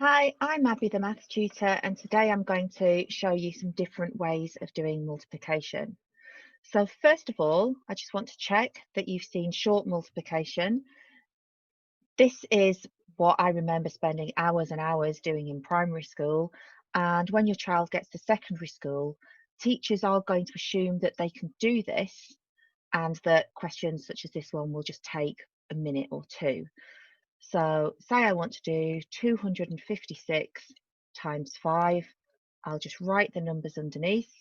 Hi, I'm Abby, the maths tutor, and today I'm going to show you some different ways of doing multiplication. So first of all, I just want to check that you've seen short multiplication. This is what I remember spending hours and hours doing in primary school. And when your child gets to secondary school, teachers are going to assume that they can do this and that questions such as this one will just take a minute or two. So say I want to do 256 times 5. I'll just write the numbers underneath.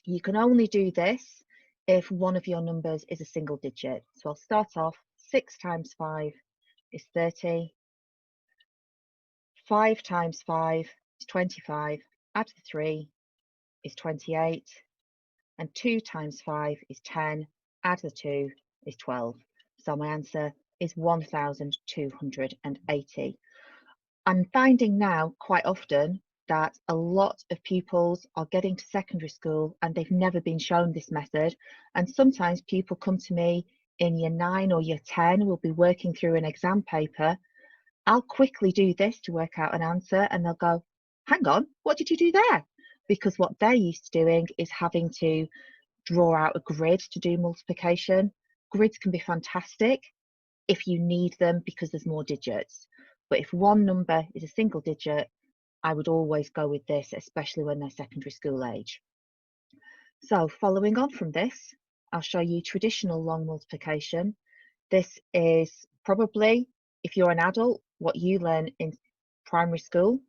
You can only do this if one of your numbers is a single digit. So I'll start off 6 times 5 is 30. 5 times 5 is 25. Add the 3 is 28. And 2 times 5 is 10. Add the 2 is 12. So my answer is 1280. I'm finding now quite often that a lot of pupils are getting to secondary school and they've never been shown this method. And sometimes people come to me in year 9 or year 10, we'll be working through an exam paper. I'll quickly do this to work out an answer and they'll go, hang on, what did you do there? Because what they're used to doing is having to draw out a grid to do multiplication. Grids can be fantastic if you need them because there's more digits. But if one number is a single digit, I would always go with this, especially when they're secondary school age. So following on from this, I'll show you traditional long multiplication. This is probably, if you're an adult, what you learn in primary school.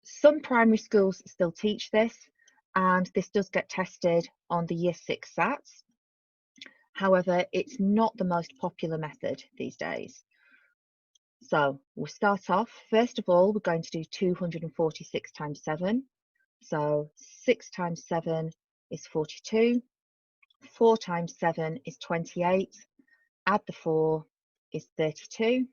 Some primary schools still teach this, and this does get tested on the year 6 SATs. However, it's not the most popular method these days. So we'll start off, first of all, we're going to do 246 times 7. So 6 times 7 is 42. 4 times 7 is 28. Add the 4 is 32.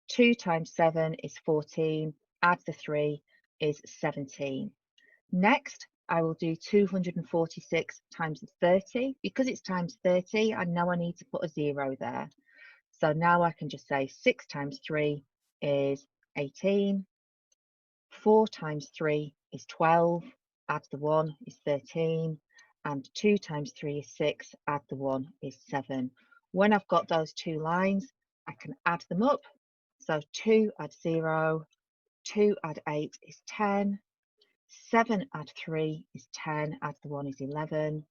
2 times 7 is 14. Add the 3 is 17. Next, I will do 246 times 30. Because it's times 30, I know I need to put a 0 there. So now I can just say 6 times 3 is 18. 4 times 3 is 12. Add the 1 is 13. And 2 times 3 is 6. Add the 1 is 7. When I've got those two lines, I can add them up. So 2 add 0. 2 add 8 is 10. 7 add 3 is 10. Add the 1 is 11.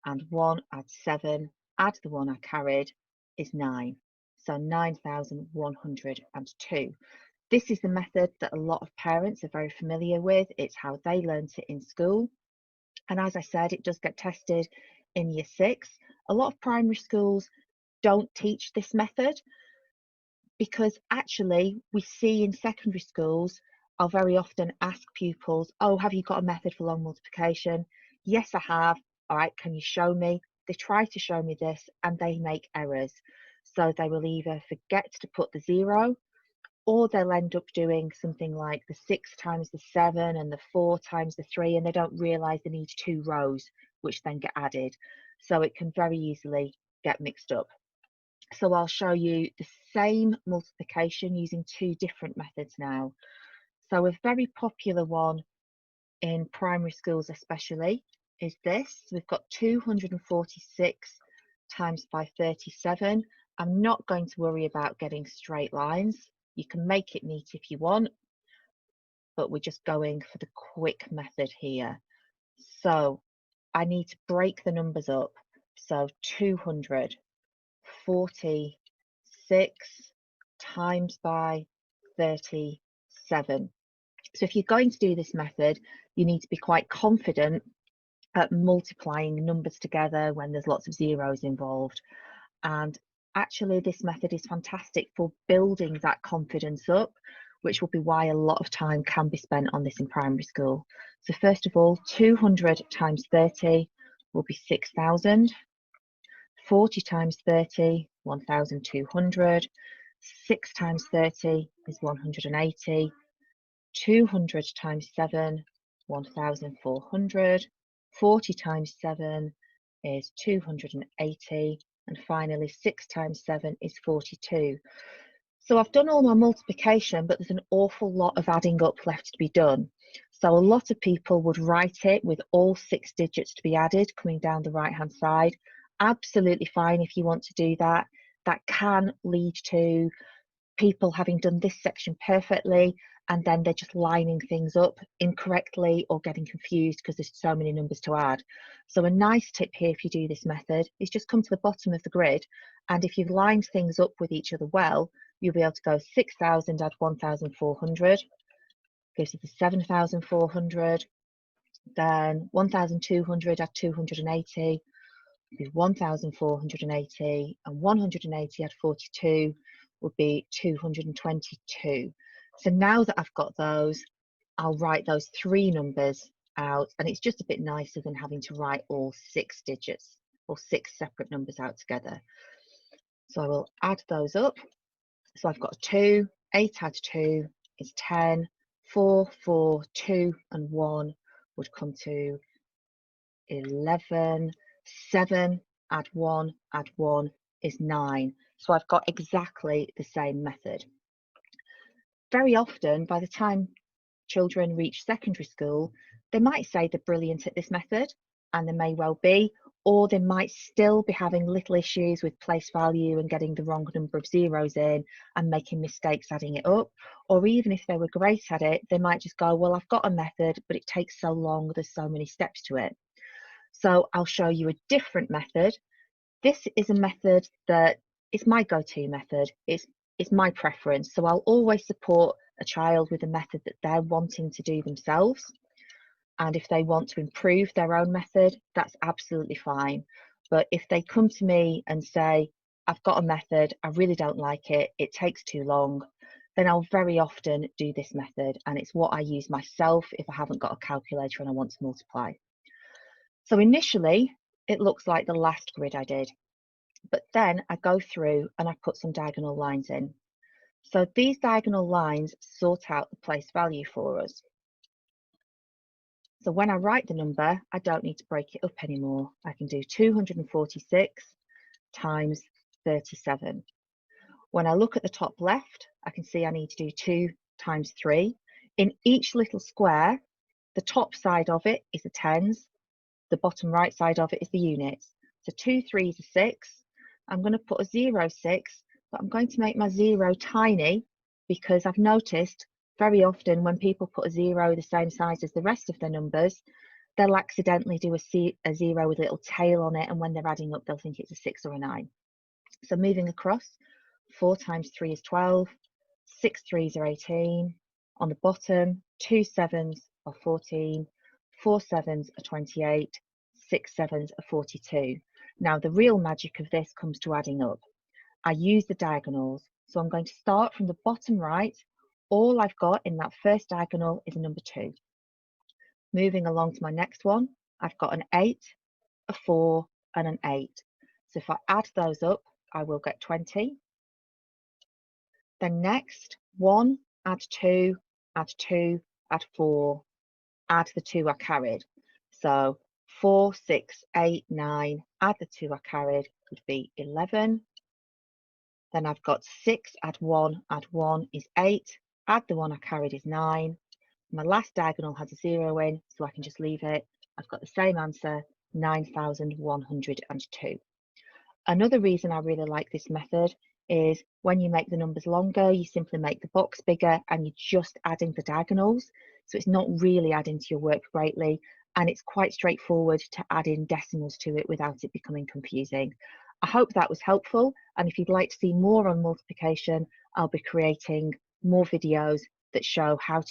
And 1 add 7. Add the 1 I carried is 9. So 9,102. This is the method that a lot of parents are very familiar with. It's how they learnt it in school. And as I said, it does get tested in year 6. A lot of primary schools don't teach this method because actually we see in secondary schools, I'll very often ask pupils, oh, have you got a method for long multiplication? Yes, I have. All right, can you show me? They try to show me this and they make errors. So they will either forget to put the 0, or they'll end up doing something like the 6 times the 7 and the 4 times the 3, and they don't realise they need 2 rows, which then get added. So it can very easily get mixed up. So I'll show you the same multiplication using 2 different methods now. So a very popular one in primary schools especially is this. We've got 246 times by 37. I'm not going to worry about getting straight lines. You can make it neat if you want, but we're just going for the quick method here. So I need to break the numbers up. So 246 times by 37. So if you're going to do this method, you need to be quite confident at multiplying numbers together when there's lots of zeros involved. And actually, this method is fantastic for building that confidence up, which will be why a lot of time can be spent on this in primary school. So first of all, 200 times 30 will be 6,000. 40 times 30, 1,200. 6 times 30 is 180. 200 times 7, 1,400. 40 times 7 is 280. And finally, 6 times 7 is 42. So I've done all my multiplication, but there's an awful lot of adding up left to be done. So a lot of people would write it with all 6 digits to be added coming down the right hand side. Absolutely fine if you want to do that. That can lead to people having done this section perfectly and then they're just lining things up incorrectly or getting confused because there's so many numbers to add. So a nice tip here if you do this method is just come to the bottom of the grid, and if you've lined things up with each other well, you'll be able to go 6,000 add 1,400 gives you the 7,400, then 1,200 add 280 is 1,480, and 180 add 42 would be 222. So now that I've got those, I'll write those 3 numbers out, and it's just a bit nicer than having to write all 6 digits or 6 separate numbers out together. So I will add those up. So I've got 2, 8 add 2 is 10, 4, 4, 2 and 1 would come to 11, 7 add 1 is 9. So I've got exactly the same method. Very often, by the time children reach secondary school, they might say they're brilliant at this method, and they may well be, or they might still be having little issues with place value and getting the wrong number of zeros in and making mistakes adding it up. Or even if they were great at it, they might just go, well, I've got a method, but it takes so long, there's so many steps to it. So I'll show you a different method. This is a method that is my go-to method. It's my preference. So I'll always support a child with a method that they're wanting to do themselves. And if they want to improve their own method, that's absolutely fine. But if they come to me and say, I've got a method, I really don't like it, it takes too long, then I'll very often do this method. And it's what I use myself if I haven't got a calculator and I want to multiply. So initially, it looks like the last grid I did, but then I go through and I put some diagonal lines in. So these diagonal lines sort out the place value for us. So when I write the number, I don't need to break it up anymore. I can do 246 times 37. When I look at the top left, I can see I need to do 2 times 3. In each little square, the top side of it is the tens, the bottom right side of it is the units. So 2 3s are 6. I'm going to put a 0 6, but I'm going to make my 0 tiny because I've noticed very often when people put a 0 the same size as the rest of their numbers, they'll accidentally do a 0 with a little tail on it, and when they're adding up, they'll think it's a 6 or a 9. So moving across, 4 times 3 is 12, 6 3s are 18. On the bottom, 2 7s are 14, 4 7s are 28, 6 7s are 42. Now the real magic of this comes to adding up. I use the diagonals, so I'm going to start from the bottom right. All I've got in that first diagonal is a number 2. Moving along to my next one, I've got an 8, a 4 and an 8. So if I add those up, I will get 20. Then next, 1, add 2, add 2, add 4, add the 2 I carried. So 4, 6, 8, 9, add the 2 I carried would be 11. Then I've got 6, add 1 is 8, add the 1 I carried is 9. My last diagonal has a 0 in, so I can just leave it. I've got the same answer, 9,102. Another reason I really like this method is when you make the numbers longer, you simply make the box bigger and you're just adding the diagonals. So it's not really adding to your work greatly, and it's quite straightforward to add in decimals to it without it becoming confusing. I hope that was helpful, and if you'd like to see more on multiplication, I'll be creating more videos that show how to